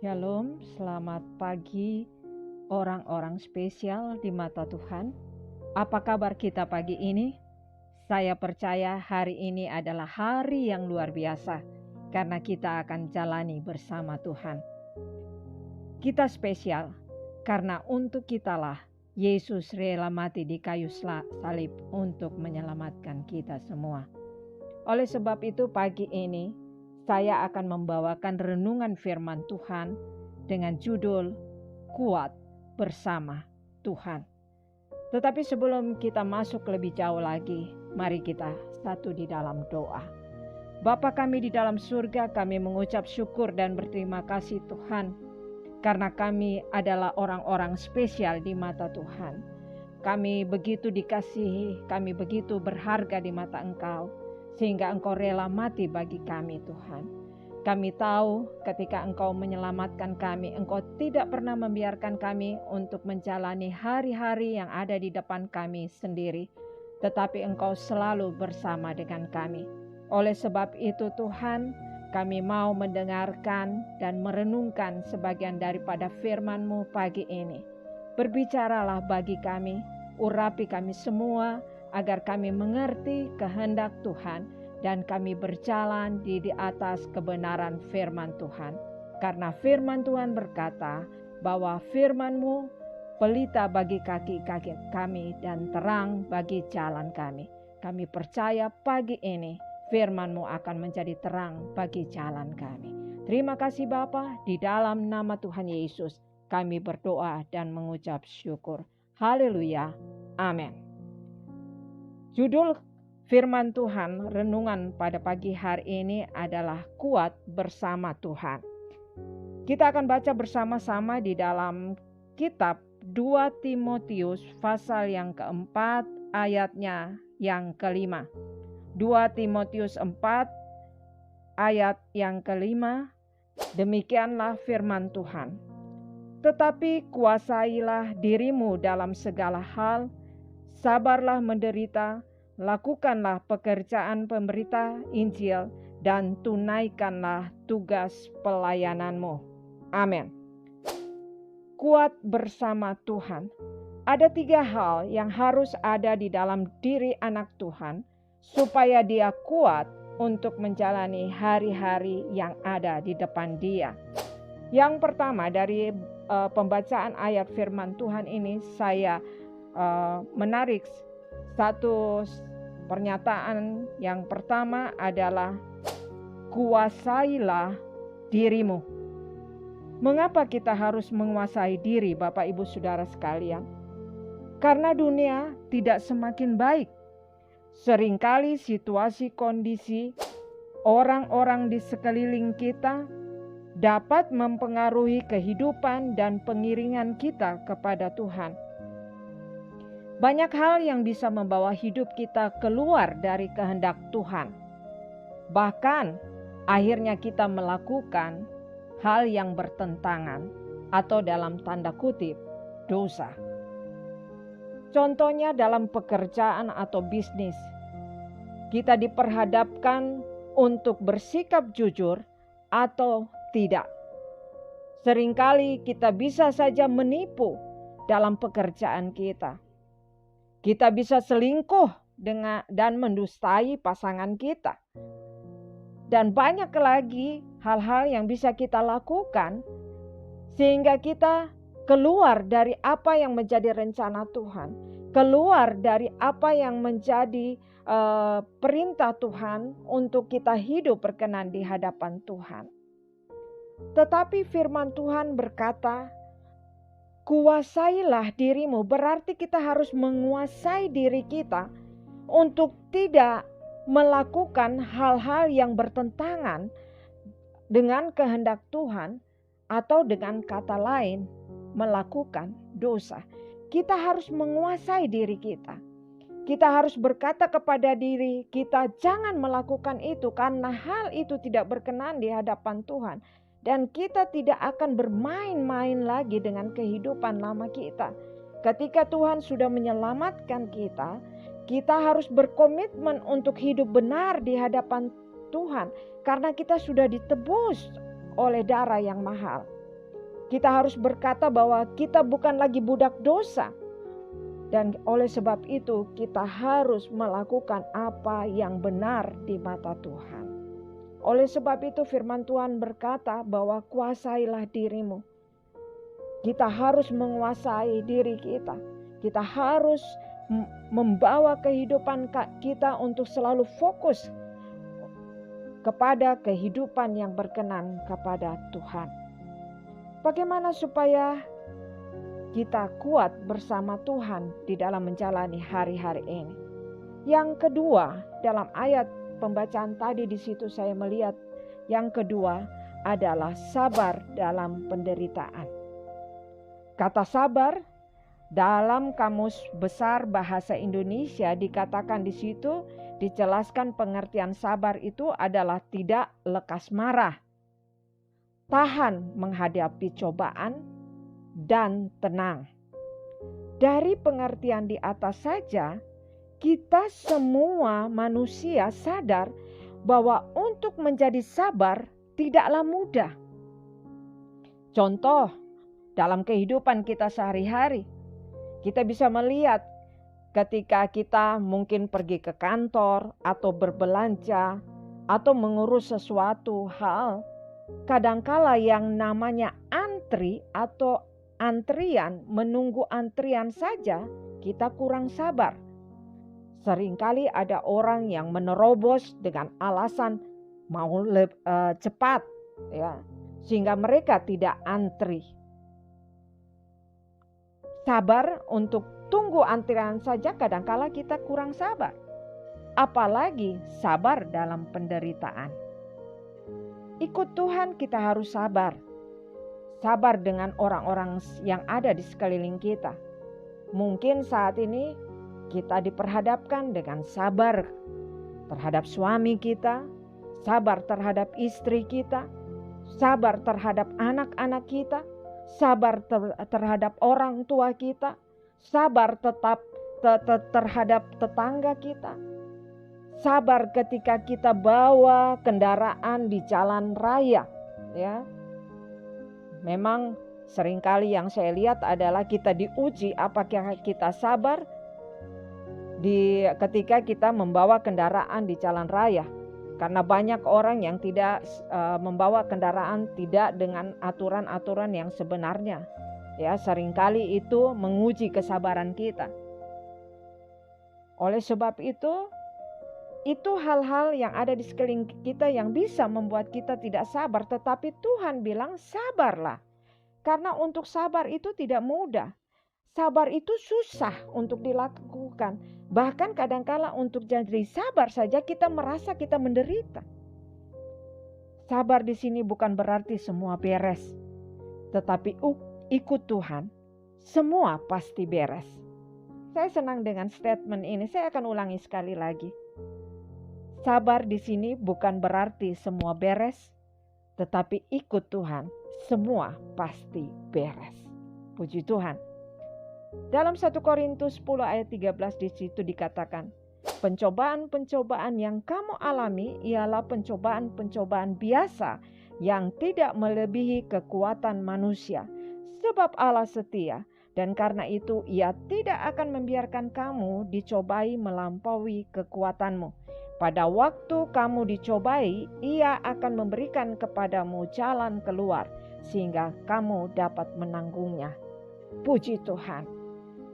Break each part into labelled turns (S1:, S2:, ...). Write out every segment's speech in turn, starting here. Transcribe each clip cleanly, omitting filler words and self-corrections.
S1: Shalom, selamat pagi orang-orang spesial di mata Tuhan. Apa kabar kita pagi ini? Saya percaya hari ini adalah hari yang luar biasa karena kita akan jalani bersama Tuhan. Kita spesial karena untuk kitalah Yesus rela mati di kayu salib untuk menyelamatkan kita semua. Oleh sebab itu pagi ini saya akan membawakan renungan firman Tuhan dengan judul Kuat Bersama Tuhan. Tetapi sebelum kita masuk lebih jauh lagi, mari kita satu di dalam doa. Bapa kami di dalam surga, kami mengucap syukur dan berterima kasih Tuhan, karena kami adalah orang-orang spesial di mata Tuhan. Kami begitu dikasihi, kami begitu berharga di mata Engkau, sehingga Engkau rela mati bagi kami Tuhan. Kami tahu ketika Engkau menyelamatkan kami, Engkau tidak pernah membiarkan kami untuk menjalani hari-hari yang ada di depan kami sendiri, tetapi Engkau selalu bersama dengan kami. Oleh sebab itu Tuhan, kami mau mendengarkan dan merenungkan sebagian daripada firman-Mu pagi ini. Berbicaralah bagi kami, urapi kami semua, agar kami mengerti kehendak Tuhan dan kami berjalan di atas kebenaran firman Tuhan. Karena firman Tuhan berkata bahwa firman-Mu pelita bagi kaki-kaki kami dan terang bagi jalan kami. Kami percaya pagi ini firman-Mu akan menjadi terang bagi jalan kami. Terima kasih Bapa, di dalam nama Tuhan Yesus kami berdoa dan mengucap syukur. Haleluya. Amin. Judul firman Tuhan renungan pada pagi hari ini adalah Kuat Bersama Tuhan. Kita akan baca bersama-sama di dalam kitab 2 Timotius pasal yang keempat ayatnya yang kelima. 2 Timotius 4 ayat yang kelima, demikianlah firman Tuhan. Tetapi kuasailah dirimu dalam segala hal, sabarlah menderita, lakukanlah pekerjaan pemberita Injil, dan tunaikanlah tugas pelayananmu. Amin. Kuat bersama Tuhan. Ada 3 hal yang harus ada di dalam diri anak Tuhan, supaya dia kuat untuk menjalani hari-hari yang ada di depan dia. Yang pertama dari pembacaan ayat firman Tuhan ini, saya menarik satu pernyataan. Yang pertama adalah kuasailah dirimu. Mengapa kita harus menguasai diri, Bapak Ibu Saudara sekalian? Karena dunia tidak semakin baik. Seringkali situasi kondisi orang-orang di sekeliling kita dapat mempengaruhi kehidupan dan pengiringan kita kepada Tuhan. Banyak hal yang bisa membawa hidup kita keluar dari kehendak Tuhan. Bahkan akhirnya kita melakukan hal yang bertentangan atau dalam tanda kutip dosa. Contohnya dalam pekerjaan atau bisnis. Kita diperhadapkan untuk bersikap jujur atau tidak. Seringkali kita bisa saja menipu dalam pekerjaan kita. Kita bisa selingkuh dan mendustai pasangan kita. Dan banyak lagi hal-hal yang bisa kita lakukan sehingga kita keluar dari apa yang menjadi rencana Tuhan, keluar dari apa yang menjadi perintah Tuhan untuk kita hidup berkenan di hadapan Tuhan. Tetapi firman Tuhan berkata, kuasailah dirimu, berarti kita harus menguasai diri kita untuk tidak melakukan hal-hal yang bertentangan dengan kehendak Tuhan, atau dengan kata lain melakukan dosa. Kita harus menguasai diri kita. Kita harus berkata kepada diri kita, jangan melakukan itu karena hal itu tidak berkenan di hadapan Tuhan. Dan kita tidak akan bermain-main lagi dengan kehidupan lama kita. Ketika Tuhan sudah menyelamatkan kita, kita harus berkomitmen untuk hidup benar di hadapan Tuhan. Karena kita sudah ditebus oleh darah yang mahal. Kita harus berkata bahwa kita bukan lagi budak dosa. Dan oleh sebab itu kita harus melakukan apa yang benar di mata Tuhan. Oleh sebab itu firman Tuhan berkata bahwa kuasailah dirimu. Kita harus menguasai diri kita. Kita harus membawa kehidupan kita untuk selalu fokus kepada kehidupan yang berkenan kepada Tuhan. Bagaimana supaya kita kuat bersama Tuhan di dalam menjalani hari-hari ini? Yang kedua, dalam ayat pembacaan tadi di situ saya melihat yang kedua adalah sabar dalam penderitaan. Kata sabar dalam Kamus Besar Bahasa Indonesia dikatakan di situ, dijelaskan pengertian sabar itu adalah tidak lekas marah, tahan menghadapi cobaan, dan tenang. Dari pengertian di atas saja, kita semua manusia sadar bahwa untuk menjadi sabar tidaklah mudah. Contoh, dalam kehidupan kita sehari-hari, kita bisa melihat ketika kita mungkin pergi ke kantor atau berbelanja atau mengurus sesuatu hal, kadangkala yang namanya antri atau antrian, menunggu antrian saja kita kurang sabar. Seringkali ada orang yang menerobos dengan alasan mau cepat, ya, sehingga mereka tidak antri. Sabar untuk tunggu antrian saja kadangkala kita kurang sabar. Apalagi sabar dalam penderitaan. Ikut Tuhan kita harus sabar. Sabar dengan orang-orang yang ada di sekeliling kita. Mungkin saat ini kita diperhadapkan dengan sabar terhadap suami kita, sabar terhadap istri kita, sabar terhadap anak-anak kita, sabar terhadap orang tua kita, sabar terhadap tetangga kita, sabar ketika kita bawa kendaraan di jalan raya, ya. Memang seringkali yang saya lihat adalah kita diuji apakah kita sabar ketika kita membawa kendaraan di jalan raya. Karena banyak orang yang tidak membawa kendaraan tidak dengan aturan-aturan yang sebenarnya. Ya, seringkali itu menguji kesabaran kita. Oleh sebab itu hal-hal yang ada di sekeliling kita yang bisa membuat kita tidak sabar. Tetapi Tuhan bilang sabarlah. Karena untuk sabar itu tidak mudah. Sabar itu susah untuk dilakukan. Bahkan kadangkala untuk jadi sabar saja kita merasa kita menderita. Sabar di sini bukan berarti semua beres. Tetapi ikut Tuhan, semua pasti beres. Saya senang dengan statement ini. Saya akan ulangi sekali lagi. Sabar di sini bukan berarti semua beres, tetapi ikut Tuhan, semua pasti beres. Puji Tuhan. Dalam 1 Korintus 10 ayat 13 di situ dikatakan, pencobaan-pencobaan yang kamu alami ialah pencobaan-pencobaan biasa yang tidak melebihi kekuatan manusia. Sebab Allah setia dan karena itu Ia tidak akan membiarkan kamu dicobai melampaui kekuatanmu. Pada waktu kamu dicobai, Ia akan memberikan kepadamu jalan keluar sehingga kamu dapat menanggungnya. Puji Tuhan.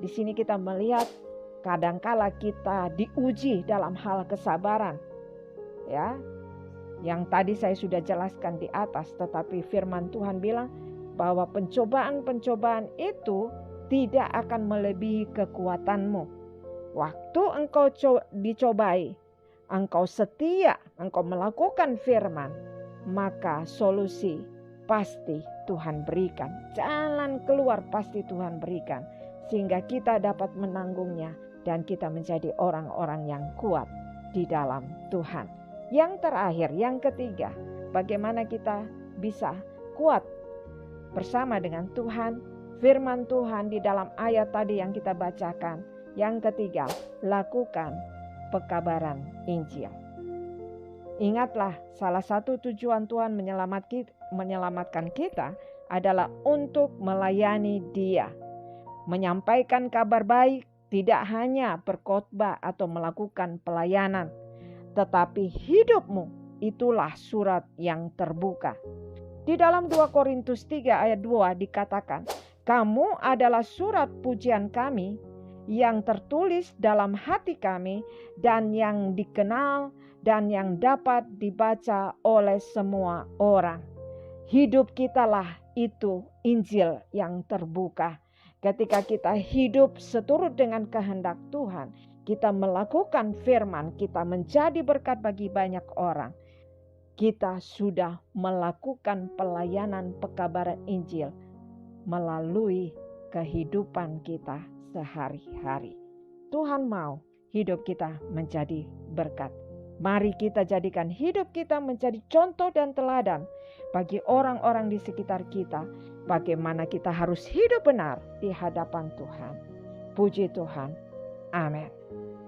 S1: Di sini kita melihat kadangkala kita diuji dalam hal kesabaran. Ya. Yang tadi saya sudah jelaskan di atas, tetapi firman Tuhan bilang bahwa pencobaan-pencobaan itu tidak akan melebihi kekuatanmu. Waktu engkau dicobai, engkau setia, engkau melakukan firman, maka solusi pasti Tuhan berikan. Jalan keluar pasti Tuhan berikan. Sehingga kita dapat menanggungnya dan kita menjadi orang-orang yang kuat di dalam Tuhan. Yang terakhir, yang ketiga, bagaimana kita bisa kuat bersama dengan Tuhan, firman Tuhan di dalam ayat tadi yang kita bacakan. Yang ketiga, lakukan pekabaran Injil. Ingatlah, salah satu tujuan Tuhan menyelamatkan kita adalah untuk melayani Dia. Menyampaikan kabar baik tidak hanya berkhotbah atau melakukan pelayanan, tetapi hidupmu itulah surat yang terbuka. Di dalam 2 Korintus 3 ayat 2 dikatakan, kamu adalah surat pujian kami yang tertulis dalam hati kami dan yang dikenal dan yang dapat dibaca oleh semua orang. Hidup kitalah itu Injil yang terbuka. Ketika kita hidup seturut dengan kehendak Tuhan, kita melakukan firman, kita menjadi berkat bagi banyak orang. Kita sudah melakukan pelayanan pekabaran Injil melalui kehidupan kita sehari-hari. Tuhan mau hidup kita menjadi berkat. Mari kita jadikan hidup kita menjadi contoh dan teladan bagi orang-orang di sekitar kita, bagaimana kita harus hidup benar di hadapan Tuhan. Puji Tuhan. Amin.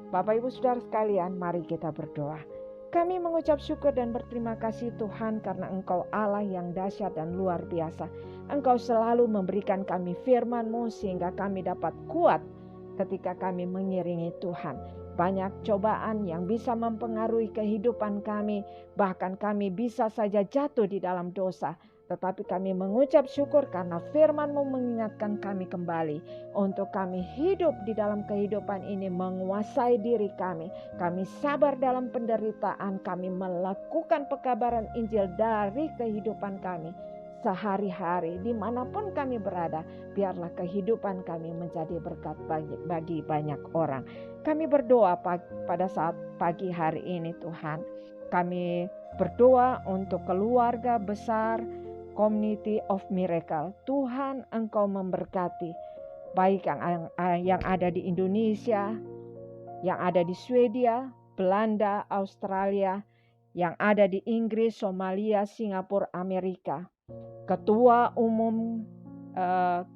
S1: Bapak Ibu Saudara sekalian, mari kita berdoa. Kami mengucap syukur dan berterima kasih Tuhan karena Engkau Allah yang dahsyat dan luar biasa. Engkau selalu memberikan kami firman-Mu sehingga kami dapat kuat ketika kami mengiringi Tuhan. Banyak cobaan yang bisa mempengaruhi kehidupan kami, bahkan kami bisa saja jatuh di dalam dosa. Tetapi kami mengucap syukur karena firman-Mu mengingatkan kami kembali untuk kami hidup di dalam kehidupan ini, menguasai diri kami. Kami sabar dalam penderitaan, kami melakukan pekabaran Injil dari kehidupan kami sehari-hari, dimanapun kami berada. Biarlah kehidupan kami menjadi berkat bagi banyak orang. Kami berdoa pada saat pagi hari ini Tuhan. Kami berdoa untuk keluarga besar Community of Miracle. Tuhan, Engkau memberkati baik yang ada di Indonesia, yang ada di Swedia, Belanda, Australia, yang ada di Inggris, Somalia, Singapura, Amerika. Ketua Umum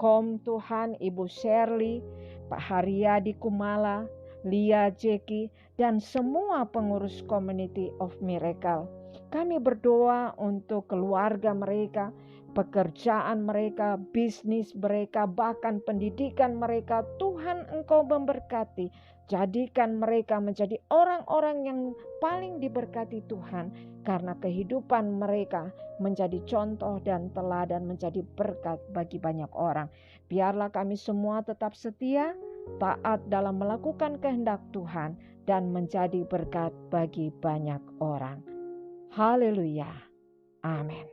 S1: KOM Tuhan, Ibu Shirley, Pak Haryadi Kumala, Lia Jeki, dan semua pengurus Community of Miracle. Kami berdoa untuk keluarga mereka, pekerjaan mereka, bisnis mereka, bahkan pendidikan mereka. Tuhan, Engkau memberkati. Jadikan mereka menjadi orang-orang yang paling diberkati Tuhan. Karena kehidupan mereka menjadi contoh dan teladan, menjadi berkat bagi banyak orang. Biarlah kami semua tetap setia, taat dalam melakukan kehendak Tuhan, dan menjadi berkat bagi banyak orang. Haleluya. Amin.